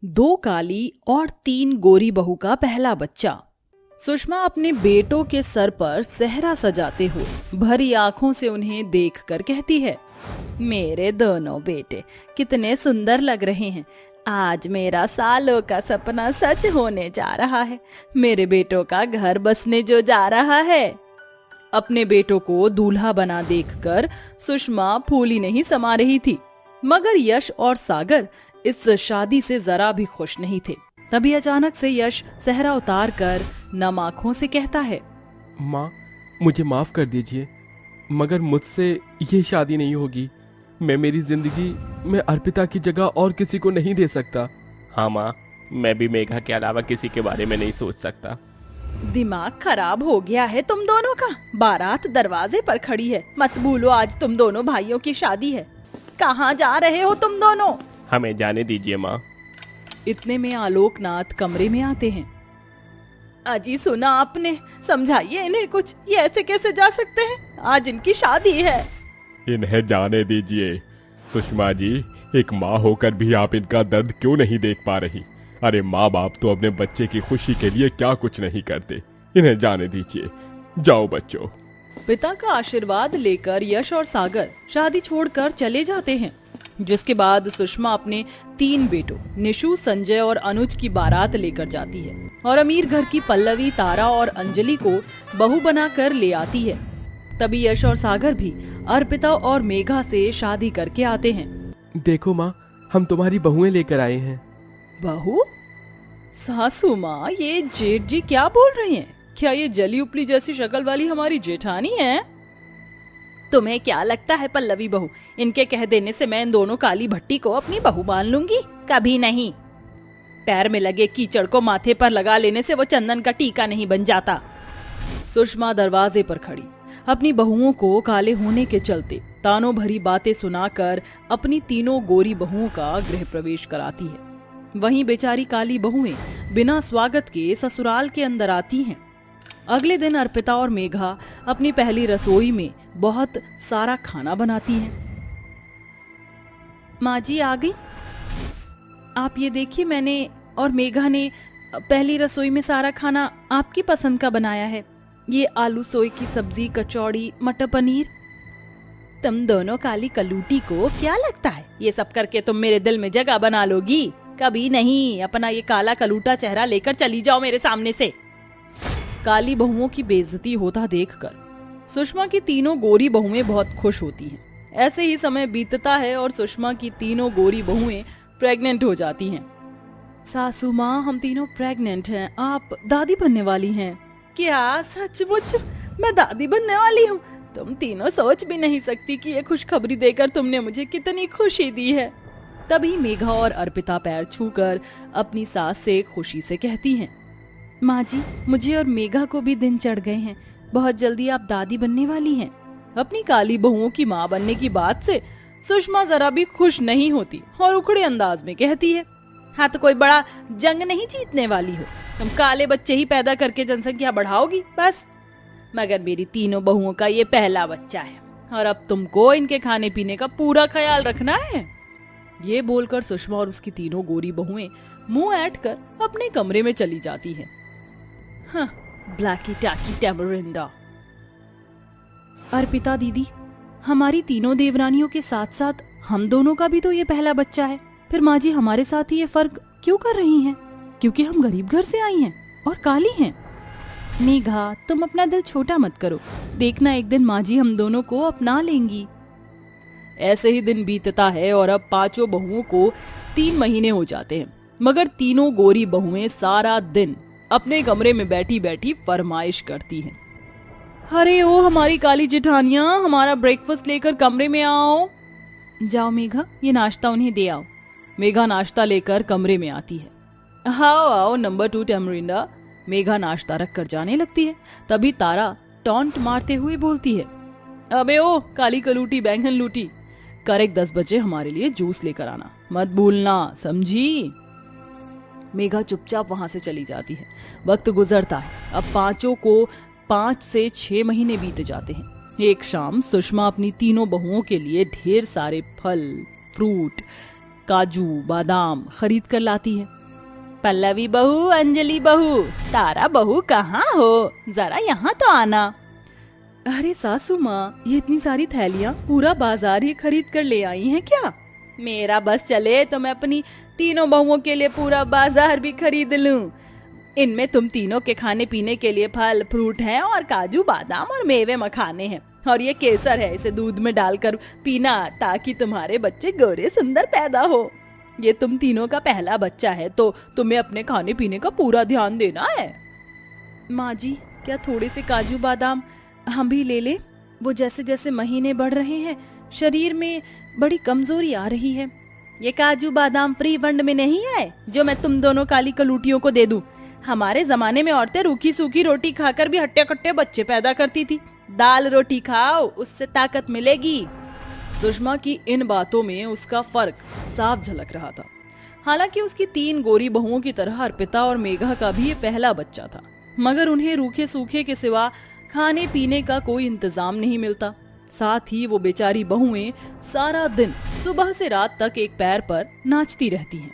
2 काली और 3 गोरी बहू का पहला बच्चा। सुषमा अपने बेटों के सर पर सेहरा सजाते हुए भरी आंखों से उन्हें देखकर कहती है, मेरे दोनों बेटे कितने सुंदर लग रहे हैं। आज मेरा सालों का सपना सच होने जा रहा है। मेरे बेटों का घर बसने जो जा रहा है। अपने बेटों को दूल्हा बना देखकर सुषमा फूली नहीं समा रही थी, मगर यश और सागर इस शादी से जरा भी खुश नहीं थे। तभी अचानक से यश सेहरा उतार कर नम आंखों से कहता है, माँ, मुझे माफ कर दीजिए, मगर मुझसे ये शादी नहीं होगी। मैं मेरी जिंदगी में अर्पिता की जगह और किसी को नहीं दे सकता। हाँ माँ, मैं भी मेघा के अलावा किसी के बारे में नहीं सोच सकता। दिमाग खराब हो गया है तुम दोनों का। बारात दरवाजे पर खड़ी है। मत भूलो आज तुम दोनों भाइयों की शादी है। कहाँ जा रहे हो तुम दोनों? हमें जाने दीजिए माँ। इतने में आलोकनाथ कमरे में आते हैं। अजी सुना आपने, समझाइए इन्हें कुछ। ये ऐसे कैसे जा सकते हैं? आज इनकी शादी है। इन्हें जाने दीजिए। सुषमा जी, एक माँ होकर भी आप इनका दर्द क्यों नहीं देख पा रही? अरे माँ बाप तो अपने बच्चे की खुशी के लिए क्या कुछ नहीं करते। इन्हें जाने दीजिए। जाओ बच्चों। पिता का आशीर्वाद लेकर यश और सागर शादी छोड़कर चले जाते हैं, जिसके बाद सुषमा अपने 3 बेटों निशु, संजय और अनुज की बारात लेकर जाती है और अमीर घर की पल्लवी, तारा और अंजलि को बहू बनाकर ले आती है। तभी यश और सागर भी अर्पिता और मेघा से शादी करके आते हैं। देखो माँ, हम तुम्हारी बहुएं लेकर आए हैं। बहू? सासू माँ, ये जेठ जी क्या बोल रही हैं? क्या ये जली उपली जैसी शक्ल वाली हमारी जेठानी है? तुम्हें क्या लगता है पल्लवी बहू, इनके कह देने से मैं इन दोनों काली भट्टी को अपनी बहू मान लूंगी? कभी नहीं। पैर में लगे कीचड़ को माथे पर लगा लेने से वो चंदन का टीका नहीं बन जाता। सुषमा दरवाजे पर खड़ी अपनी बहुओं को काले होने के चलते तानों भरी बातें सुनाकर अपनी तीनों गोरी बहुओं का गृह प्रवेश कराती है। वहीं बेचारी काली बहुएं बिना स्वागत के ससुराल के अंदर आती हैं। अगले दिन अर्पिता और मेघा अपनी पहली रसोई में बहुत सारा खाना बनाती हैं। माँ जी आ गई। आप ये देखिए, मैंने और मेघा ने पहली रसोई में सारा खाना आपकी पसंद का बनाया है। ये आलू सोए की सब्जी, कचौड़ी, मटर पनीर। तुम दोनों काली कलूटी को क्या लगता है ये सब करके तुम मेरे दिल में जगह बना लोगी? कभी नहीं। अपना ये काला कलूटा चेहरा लेकर चली जाओ मेरे सामने से। काली बहुओं की बेइज्जती होता देखकर सुषमा की तीनों गोरी बहुएं बहुत खुश होती हैं। ऐसे ही समय बीतता है और सुषमा की तीनों गोरी बहुएं प्रेग्नेंट हो जाती हैं। सासू माँ, हम तीनों प्रेग्नेंट हैं। आप दादी बनने वाली हैं। क्या सचमुच मैं दादी बनने वाली हूँ? तुम तीनों सोच भी नहीं सकती कि ये खुशखबरी देकर तुमने मुझे कितनी खुशी दी है। तभी मेघा और अर्पिता पैर छूकर अपनी सास से खुशी से कहती हैं, माँ जी, मुझे और मेघा को भी दिन चढ़ गए हैं। बहुत जल्दी आप दादी बनने वाली हैं। अपनी काली बहुओं की माँ बनने की बात से सुषमा जरा भी खुश नहीं होती और उखड़े अंदाज में कहती है, हाँ तो कोई बड़ा जंग नहीं जीतने वाली हो। तुम काले बच्चे ही पैदा करके जनसंख्या बढ़ाओगी बस। मगर मेरी तीनों बहुओं का ये पहला बच्चा है और अब तुमको इनके खाने पीने का पूरा ख्याल रखना है। ये बोलकर सुषमा और उसकी तीनों गोरी बहुएं मुंह ऐंठ कर अपने कमरे में चली जाती हैं। हाँ, ब्लैकी टैकी टैमरिंडा। अर्पिता दीदी, हमारी तीनों देवरानियों के साथ साथ हम दोनों का भी तो ये पहला बच्चा है। फिर माँ जी हमारे साथ ही ये फर्क क्यों कर रही हैं? क्योंकि हम गरीब घर से आई हैं और काली हैं। मेघा, तुम अपना दिल छोटा मत करो। देखना एक दिन माँ जी हम दोनों को अपना लेंगी। ऐसे ही दिन बीतता है और अब 5 बहुओं को 3 महीने हो जाते हैं, मगर तीनों गोरी बहुएं सारा दिन अपने कमरे में बैठी बैठी फरमाइश करती हैं। अरे ओ हमारी काली जेठानियां, हमारा ब्रेकफास्ट लेकर कमरे में आओ। जाओ मेघा, ये नाश्ता उन्हें दे आओ। मेघा नाश्ता लेकर कमरे में आती है। आओ आओ नंबर 2 टैमरिंडा। मेघा नाश्ता रख कर जाने लगती है। तभी तारा टॉन्ट मारते हुए बोलती है, अबे ओ काली कलूटी बैंगन लूटी, करेक्ट 10 बजे हमारे लिए जूस लेकर आना, मत भूलना, समझी? मेघा चुपचाप वहां से चली जाती है। वक्त गुजरता है। अब 5 को 5 से 6 महीने बीत जाते हैं। एक शाम सुषमा अपनी तीनों बहुओं के लिए ढेर सारे फल, फ्रूट, काजू बादाम खरीद कर लाती है। पल्लवी बहू, अंजलि बहू, तारा बहू कहाँ हो, जरा यहाँ तो आना। अरे सासू माँ, ये इतनी सारी थैलियाँ पूरा बाजार ही खरीद कर ले आई हैं क्या? मेरा बस चले तो मैं अपनी तीनों बहुओं के लिए पूरा बाजार भी खरीद लूं। इनमें तुम तीनों के खाने पीने के लिए फल फ्रूट हैं और काजू बादाम और मेवे मखाने हैं, और ये केसर है, इसे दूध में डालकर पीना ताकि तुम्हारे बच्चे गोरे सुंदर पैदा हो। ये तुम तीनों का पहला बच्चा है तो तुम्हें अपने खाने पीने का पूरा ध्यान देना है। माँ जी, क्या थोड़े से काजू बादाम हम भी ले ले? वो जैसे जैसे महीने बढ़ रहे हैं शरीर में बड़ी कमजोरी आ रही है। ये काजू बादाम फ्री फंड में नहीं है जो मैं तुम दोनों काली कलूटियों को दे दूं। हमारे जमाने में औरतें रूखी सूखी रोटी खाकर भी हट्टे कट्टे बच्चे पैदा करती थी। दाल रोटी खाओ, उससे ताकत मिलेगी। सुषमा की इन बातों में उसका फर्क साफ झलक रहा था। हालांकि उसकी 3 गोरी बहुओं की तरह अर्पिता और मेघा का भी ये पहला बच्चा था, मगर उन्हें रूखे सूखे के सिवा खाने पीने का कोई इंतजाम नहीं मिलता। साथ ही वो बेचारी बहुएं सारा दिन सुबह से रात तक एक पैर पर नाचती रहती हैं।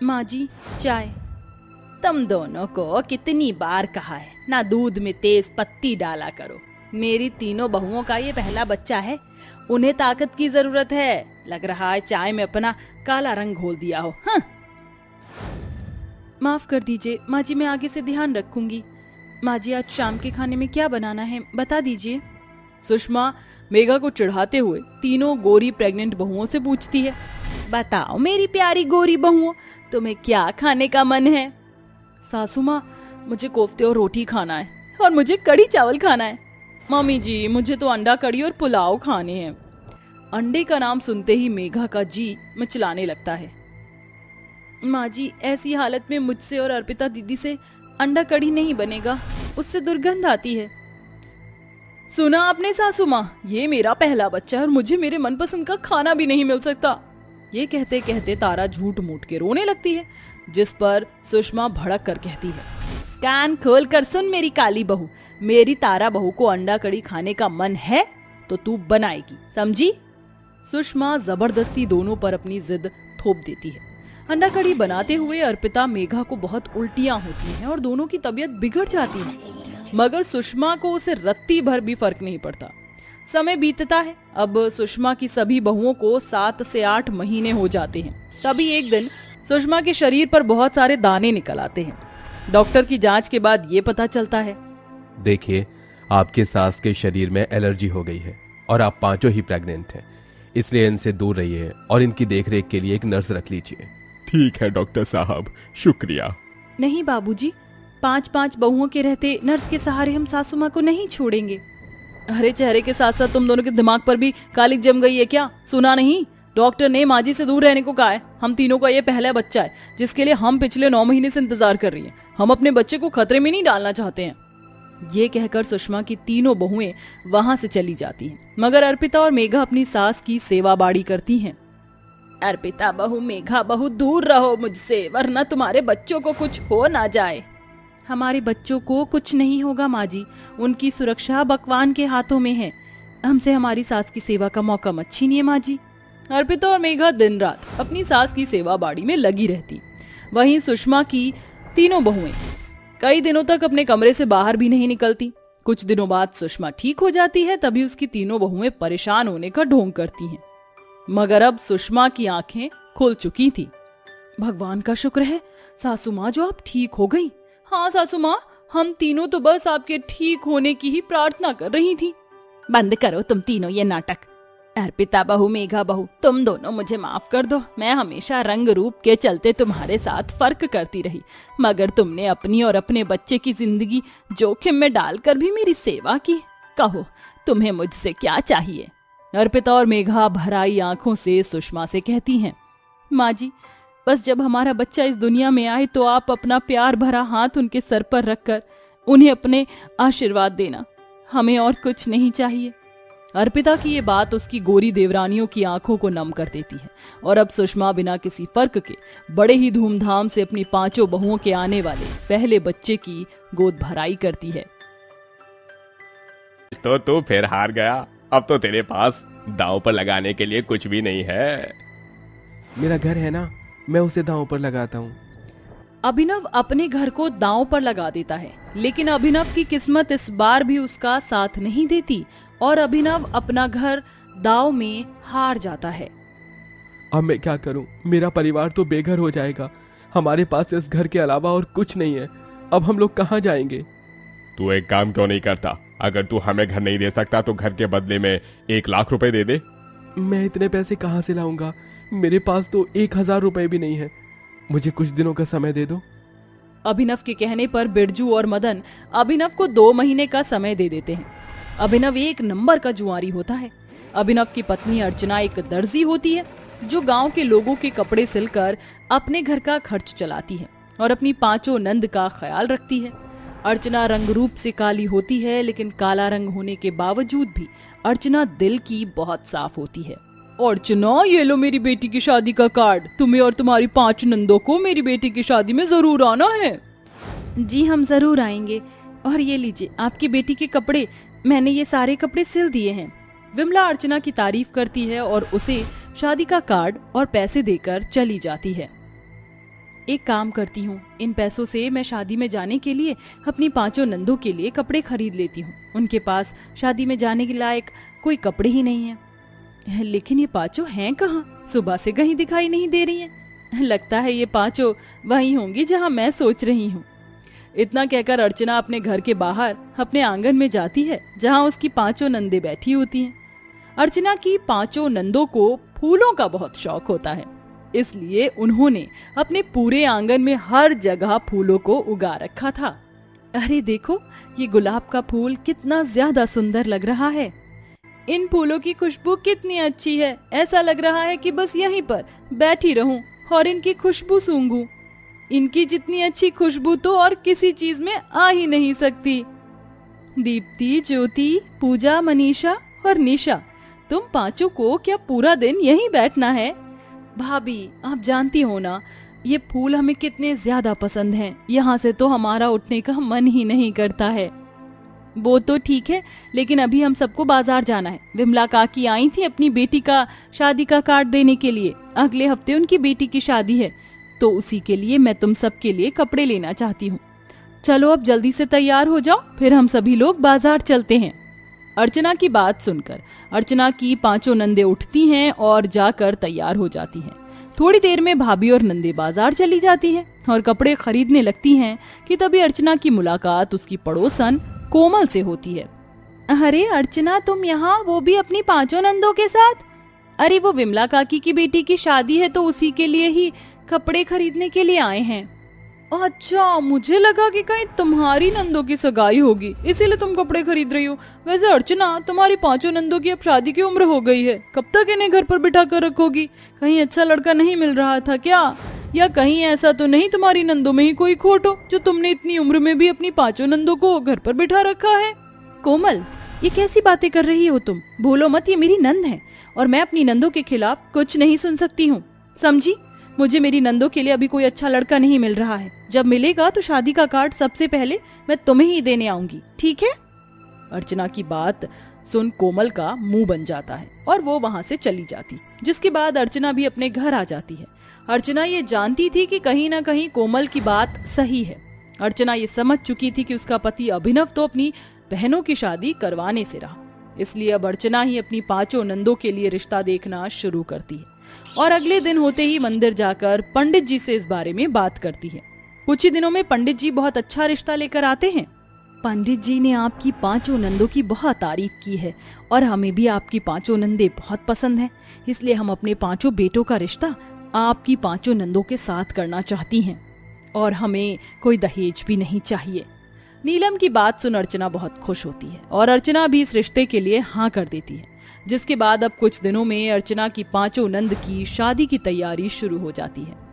माँ जी, चाय। तुम दोनों को कितनी बार कहा है ना दूध में तेज पत्ती डाला करो। मेरी तीनों बहुओं का ये पहला बच्चा है, उन्हें ताकत की जरूरत है। लग रहा है चाय में अपना काला रंग घोल दिया हो। हाँ। माफ कर दीजिए माँ जी, मैं आगे से ध्यान रखूंगी। माँ जी, आज शाम के खाने में क्या बनाना है बता दीजिए। सुषमा मेघा को चिढ़ाते हुए तीनों गोरी प्रेग्नेंट बहुओं से पूछती है। बताओ मेरी प्यारी गोरी बहुओं, तुम्हें क्या खाने का मन है? सासू माँ, मुझे कोफ्ते और रोटी खाना है, और मुझे कढ़ी चावल खाना है। मम्मी जी, मुझे तो अंडा कढ़ी और पुलाव खाने हैं। अंडे का नाम सुनते ही मेघा का जी मचलाने लगता है। माँ जी, ऐसी हालत में मुझसे और अर्पिता दीदी से अंडा कढ़ी नहीं बनेगा, उससे दुर्गंध आती है। सुना आपने सासू माँ, ये मेरा पहला बच्चा है और मुझे मेरे मनपसंद का खाना भी नहीं मिल सकता। ये कहते कहते तारा झूठ मूठ के रोने लगती है, जिस पर सुषमा भड़क कर कहती है, कान खोल कर सुन मेरी काली बहू, मेरी तारा बहू को अंडा कढ़ी खाने का मन है तो तू बनाएगी, समझी? सुषमा जबरदस्ती दोनों पर अपनी जिद थोप देती है। अंडा कढ़ी बनाते हुए अर्पिता मेघा को बहुत उल्टियां होती हैं और दोनों की तबीयत बिगड़ जाती है, मगर सुषमा को उसे रत्ती भर भी फर्क नहीं पड़ता। समय बीतता है। अब सुषमा की सभी बहुओं को 7 से 8 महीने हो जाते हैं। तभी एक दिन सुषमा के शरीर पर बहुत सारे दाने निकल आते हैं। डॉक्टर की जांच के बाद ये पता चलता है, देखिए, आपके सास के शरीर में एलर्जी हो गई है और आप पांचों ही प्रेग्नेंट हैं, इसलिए इनसे दूर रहिए और इनकी देखरेख के लिए एक नर्स रख लीजिए। ठीक है डॉक्टर साहब, शुक्रिया। नहीं बाबूजी, 5-5 बहुओं के रहते नर्स के सहारे हम सासू माँ को नहीं छोड़ेंगे। अरे चेहरे के साथ साथ तुम दोनों के दिमाग पर भी कालिक जम गई है क्या? सुना नहीं, डॉक्टर ने माँ जी से दूर रहने को कहा है। हम तीनों का ये पहला बच्चा है जिसके लिए हम पिछले 9 महीने से इंतजार कर रही हैं। हम अपने बच्चे को खतरे में नहीं डालना चाहते हैं। ये कहकर सुषमा की तीनों बहुएं वहां से चली जाती हैं, मगर अर्पिता और मेघा अपनी सास की सेवा बाड़ी करती हैं। अर्पिता बहू, मेघा बहू, दूर रहो मुझसे, वरना तुम्हारे बच्चों को कुछ हो ना जाए। हमारे बच्चों को कुछ नहीं होगा माँ जी, उनकी सुरक्षा भगवान के हाथों में है। हमसे हमारी सास की सेवा का मौका मत छीनिए माँ जी। अर्पिता और मेघा दिन रात अपनी सास की सेवा बाड़ी में लगी रहती। वहीं सुषमा की तीनों बहुएं कई दिनों तक अपने कमरे से बाहर भी नहीं निकलती। कुछ दिनों बाद सुषमा ठीक हो जाती है, तभी उसकी तीनों बहुएं परेशान होने का ढोंग करती हैं। मगर अब सुषमा की आंखें खुल चुकी थी। भगवान का शुक्र है सासू माँ, जो आप ठीक हो गई। हाँ सासू माँ, हम तीनों तो बस आपके ठीक होने की ही प्रार्थना कर रही थी। बंद करो तुम तीनों ये नाटक। अर्पिता बहू, मेघा बहू, तुम दोनों मुझे माफ कर दो। मैं हमेशा रंग रूप के चलते तुम्हारे साथ फर्क करती रही, मगर तुमने अपनी और अपने बच्चे की जिंदगी जोखिम में डालकर भी मेरी सेवा की। कहो तुम्हें मुझसे क्या चाहिए? अर्पिता और मेघा भराई आंखों से सुषमा से कहती हैं, माँ जी, बस जब हमारा बच्चा इस दुनिया में आए तो आप अपना प्यार भरा हाथ उनके सर पर रखकर उन्हें अपने आशीर्वाद देना, हमें और कुछ नहीं चाहिए। अर्पिता की ये बात उसकी गोरी देवरानियों की आंखों को नम कर देती है और अब सुषमा बिना किसी फर्क के बड़े ही धूमधाम से अपनी पांचों बहुओं के आने वाले पहले बच्चे की गोद भराई करती है। तो तू फिर हार गया। अब तो तेरे पास दांव पर लगाने के लिए कुछ भी नहीं है। मेरा घर है ना, मैं उसे दांव पर लगाता हूँ। अभिनव अपने घर को दांव पर लगा देता है, लेकिन अभिनव की किस्मत इस बार भी उसका साथ नहीं देती और अभिनव अपना घर दांव में हार जाता है। अब मैं क्या करूं? मेरा परिवार तो बेघर हो जाएगा। हमारे पास इस घर के अलावा और कुछ नहीं है। अब हम लोग कहाँ जाएंगे? तू एक काम क्यों नहीं करता? अगर तू हमें घर नहीं दे सकता तो घर के बदले में 1,00,000 रुपए दे दे। मैं इतने पैसे कहाँ से लाऊंगा? मेरे पास तो 1,000 रुपए भी नहीं है। मुझे कुछ दिनों का समय दे दो। अभिनव के कहने पर बिरजू और मदन अभिनव को 2 महीने का समय दे देते हैं। अभिनव एक नंबर का जुआरी होता है। अभिनव की पत्नी अर्चना एक दर्जी होती है जो गांव के लोगों के कपड़े सिलकर अपने घर का खर्च चलाती है और अपनी 5 नंद का ख्याल रखती है। अर्चना रंग रूप से काली होती है, लेकिन काला रंग होने के बावजूद भी अर्चना दिल की बहुत साफ होती है। अर्चना, ये लो मेरी बेटी की शादी का कार्ड। तुम्हें और तुम्हारी 5 नंदों को मेरी बेटी की शादी में जरूर आना है। जी हम जरूर आएंगे। और ये लीजिए आपकी बेटी के कपड़े, मैंने ये सारे कपड़े सिल दिए हैं। विमला अर्चना की तारीफ करती है और उसे शादी का कार्ड और पैसे देकर चली जाती है। एक काम करती हूँ, इन पैसों से मैं शादी में जाने के लिए अपनी 5 नंदों के लिए कपड़े खरीद लेती हूँ। उनके पास शादी में जाने के लायक कोई कपड़े ही नहीं है। लेकिन ये 5 हैं कहाँ? सुबह से कहीं दिखाई नहीं दे रही हैं। लगता है ये 5 वहीं होंगी जहाँ मैं सोच रही हूँ। इतना कहकर अर्चना अपने घर के बाहर अपने आंगन में जाती है जहाँ उसकी 5 नंदे बैठी होती हैं। अर्चना की 5 नंदों को फूलों का बहुत शौक होता है, इसलिए उन्होंने अपने पूरे आंगन में हर जगह फूलों को उगा रखा था। अरे देखो, ये गुलाब का फूल कितना ज्यादा सुंदर लग रहा है। इन फूलों की खुशबू कितनी अच्छी है। ऐसा लग रहा है कि बस यहीं पर बैठी रहूं और इनकी खुशबू सूंघूं। इनकी जितनी अच्छी खुशबू तो और किसी चीज में आ ही नहीं सकती। दीप्ति, ज्योति, पूजा, मनीषा और निशा, तुम 5 को क्या पूरा दिन यहीं बैठना है? भाभी, आप जानती हो ना, ये फूल हमें कितने ज्यादा पसंद हैं। यहाँ से तो हमारा उठने का मन ही नहीं करता है। वो तो ठीक है, लेकिन अभी हम सबको बाजार जाना है। विमला काकी आई थी अपनी बेटी का शादी का कार्ड देने के लिए। अगले हफ्ते उनकी बेटी की शादी है, तो उसी के लिए मैं तुम सबके लिए कपड़े लेना चाहती हूँ। चलो अब जल्दी से तैयार हो जाओ, फिर हम सभी लोग बाजार चलते हैं। अर्चना की बात सुनकर अर्चना की 5 नंदे उठती हैं और जाकर तैयार हो जाती हैं। थोड़ी देर में भाभी और नंदे बाजार चली जाती हैं और कपड़े खरीदने लगती हैं कि तभी अर्चना की मुलाकात उसकी पड़ोसन कोमल से होती है। अरे अर्चना, तुम यहाँ, वो भी अपनी 5 नंदों के साथ? अरे वो विमला काकी की बेटी की शादी है तो उसी के लिए ही कपड़े खरीदने के लिए आए हैं। अच्छा, मुझे लगा कि कहीं तुम्हारी नंदों की सगाई होगी, इसीलिए तुम कपड़े खरीद रही हो। वैसे अर्चना, तुम्हारी 5 नंदों की अब शादी की उम्र हो गई है। कब तक इन्हें घर पर बिठा कर रखोगी? कहीं अच्छा लड़का नहीं मिल रहा था क्या? या कहीं ऐसा तो नहीं तुम्हारी नंदों में ही कोई खोट हो जो तुमने इतनी उम्र में भी अपनी 5 नंदों को घर पर बिठा रखा है? कोमल, ये कैसी बातें कर रही हो तुम? भूलो मत, ये मेरी नंद है और मैं अपनी नंदों के खिलाफ कुछ नहीं सुन सकती हूँ, समझी? मुझे मेरी नंदों के लिए अभी कोई अच्छा लड़का नहीं मिल रहा है। जब मिलेगा तो शादी का कार्ड सबसे पहले मैं तुम्हें ही देने आऊंगी, ठीक है? अर्चना की बात सुन कोमल का मुंह बन जाता है और वो वहां से चली जाती, जिसके बाद अर्चना भी अपने घर आ जाती है। अर्चना ये जानती थी कि कहीं ना कहीं कोमल की बात सही है। अर्चना ये समझ चुकी थी कि उसका पति अभिनव तो अपनी बहनों की शादी करवाने से रहा, इसलिए अब अर्चना ही अपनी 5 नंदों के लिए रिश्ता देखना शुरू करती है और अगले दिन होते ही मंदिर जाकर पंडित जी से इस बारे में बात करती है। कुछ ही दिनों में पंडित जी बहुत अच्छा रिश्ता लेकर आते हैं। पंडित जी ने आपकी 5 नंदों की बहुत तारीफ की है और हमें भी आपकी 5 नंदे बहुत पसंद हैं, इसलिए हम अपने 5 बेटों का रिश्ता आपकी 5 नंदों के साथ करना चाहती हैं और हमें कोई दहेज भी नहीं चाहिए। नीलम की बात सुन अर्चना बहुत खुश होती है और अर्चना भी इस रिश्ते के लिए हाँ कर देती है, जिसके बाद अब कुछ दिनों में अर्चना की 5 नंद की शादी की तैयारी शुरू हो जाती है।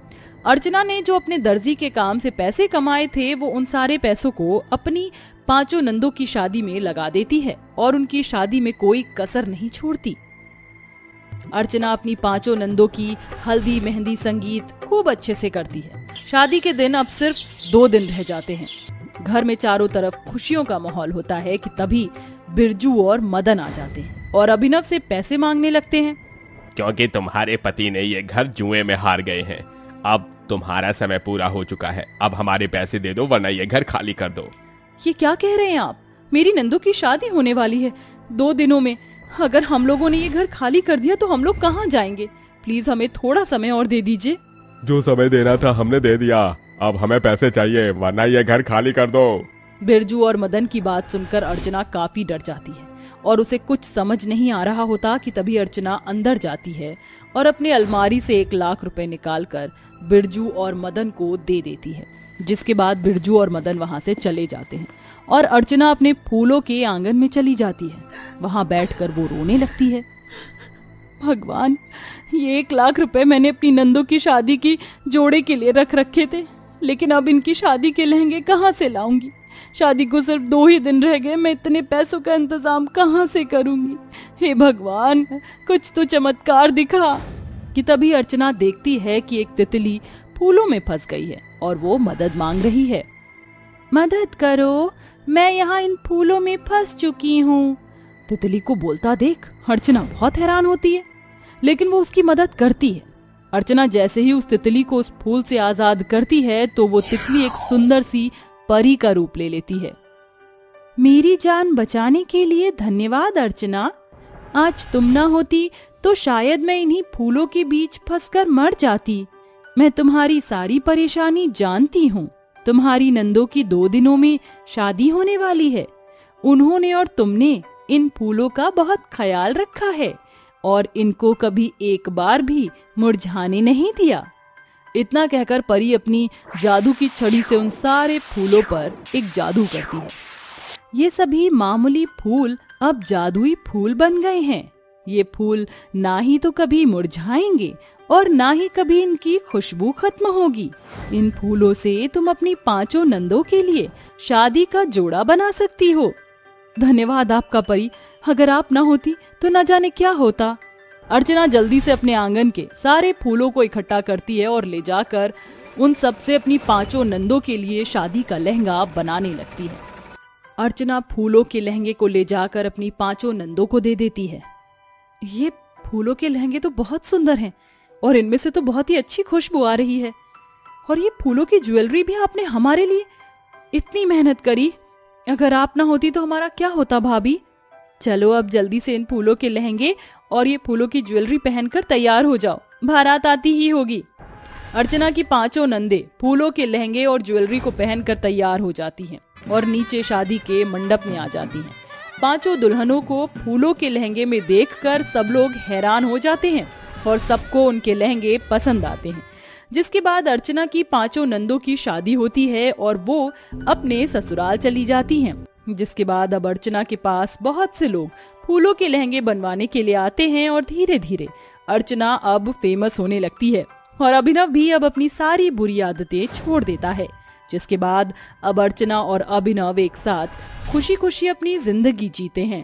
अर्चना ने जो अपने दर्जी के काम से पैसे कमाए थे, वो उन सारे पैसों को अपनी 5 नंदों की शादी में लगा देती है और उनकी शादी में कोई कसर नहीं छोड़ती। अर्चना अपनी 5 नंदों की हल्दी, मेहंदी, संगीत खूब अच्छे से करती है। शादी के दिन अब सिर्फ 2 दिन रह जाते हैं। घर में चारों तरफ खुशियों का माहौल होता है कि तभी बिरजू और मदन आ जाते हैं और अभिनव से पैसे मांगने लगते हैं। क्योंकि तुम्हारे पति ने ये घर जुए में हार गए हैं। अब तुम्हारा समय पूरा हो चुका है, अब हमारे पैसे दे दो वरना ये घर खाली कर दो। ये क्या कह रहे हैं आप? मेरी नंदू की शादी होने वाली है 2 दिनों में। अगर हम लोगों ने ये घर खाली कर दिया तो हम लोग कहाँ जाएंगे? प्लीज हमें थोड़ा समय और दे दीजिए। जो समय देना था हमने दे दिया, अब हमें पैसे चाहिए वरना ये घर खाली कर दो। बिरजू और मदन की बात सुनकर अर्चना काफी डर जाती है और उसे कुछ समझ नहीं आ रहा होता कि तभी अर्चना अंदर जाती है और अपने अलमारी से 1 लाख रुपए निकालकर बिरजू और मदन को दे देती है। जिसके बाद बिरजू और मदन वहां से चले जाते हैं और अर्चना अपने फूलों के आंगन में चली जाती है। वहां बैठकर वो रोने लगती है। भगवान, ये 1 लाख रुपए मैंने अपनी नंदू की शादी की जोड़े के लिए रख रखे थे, लेकिन अब इनकी शादी के लहंगे कहाँ से लाऊंगी? शादी को सिर्फ 2 ही दिन रह गए, मैं इतने पैसों का इंतजाम कहाँ से करूंगी? हे भगवान, कुछ तो चमत्कार दिखा। कि तभी अर्चना देखती है कि एक तितली फूलों में फंस गई है और वो मदद मांग रही है। मदद करो, मैं यहाँ इन फूलों में फंस चुकी हूँ। तितली को बोलता देख अर्चना बहुत हैरान होती है, लेकिन वो उसकी मदद करती है। अर्चना जैसे ही उस तितली को उस फूल से आजाद करती है तो वो तितली एक सुंदर सी परी का रूप ले लेती है। मेरी जान बचाने के लिए धन्यवाद अर्चना। आज तुम ना होती तो शायद मैं इन्हीं फूलों के बीच फंसकर मर जाती। मैं तुम्हारी सारी परेशानी जानती हूँ। तुम्हारी नंदो की 2 दिनों में शादी होने वाली है। उन्होंने और तुमने इन फूलों का बहुत ख्याल रखा है और इनको कभी एक बार भी मुरझाने नहीं दिया। इतना कहकर परी अपनी जादू की छड़ी से उन सारे फूलों पर एक जादू करती है। ये सभी मामूली फूल अब जादुई फूल बन गए हैं। ये फूल ना ही तो कभी मुरझाएंगे और ना ही कभी इनकी खुशबू खत्म होगी। इन फूलों से तुम अपनी 5 नंदों के लिए शादी का जोड़ा बना सकती हो। धन्यवाद आपका परी, अगर आप ना होती तो न जाने क्या होता। अर्चना जल्दी से अपने आंगन के सारे फूलों को इकट्ठा करती है और ले जाकर उन सब से अपनी 5 नंदों के लिए शादी का लहंगा बनाने लगती है। अर्चना फूलों के लहंगे को ले जाकर अपनी 5 नंदों को दे देती है। ये फूलों के लहंगे तो बहुत सुंदर हैं और इनमें से तो बहुत ही अच्छी खुशबू आ रही है। और ये फूलों की ज्वेलरी भी आपने हमारे लिए इतनी मेहनत करी। अगर आप ना होती तो हमारा क्या होता भाभी? चलो अब जल्दी से इन फूलों के लहंगे और ये फूलों की ज्वेलरी पहनकर तैयार हो जाओ, बारात आती ही होगी। अर्चना की 5 नंदे फूलों के लहंगे और ज्वेलरी को पहनकर तैयार हो जाती हैं और नीचे शादी के मंडप में आ जाती हैं। 5 दुल्हनों को फूलों के लहंगे में देखकर सब लोग हैरान हो जाते हैं और सबको उनके लहंगे पसंद आते हैं। जिसके बाद अर्चना की 5 नंदों की शादी होती है और वो अपने ससुराल चली जाती हैं। जिसके बाद अब अर्चना के पास बहुत से लोग फूलों के लहंगे बनवाने के लिए आते हैं और धीरे धीरे अर्चना अब फेमस होने लगती है और अभिनव भी अब अपनी सारी बुरी आदतें छोड़ देता है। जिसके बाद अब अर्चना और अभिनव एक साथ खुशी खुशी अपनी जिंदगी जीते हैं।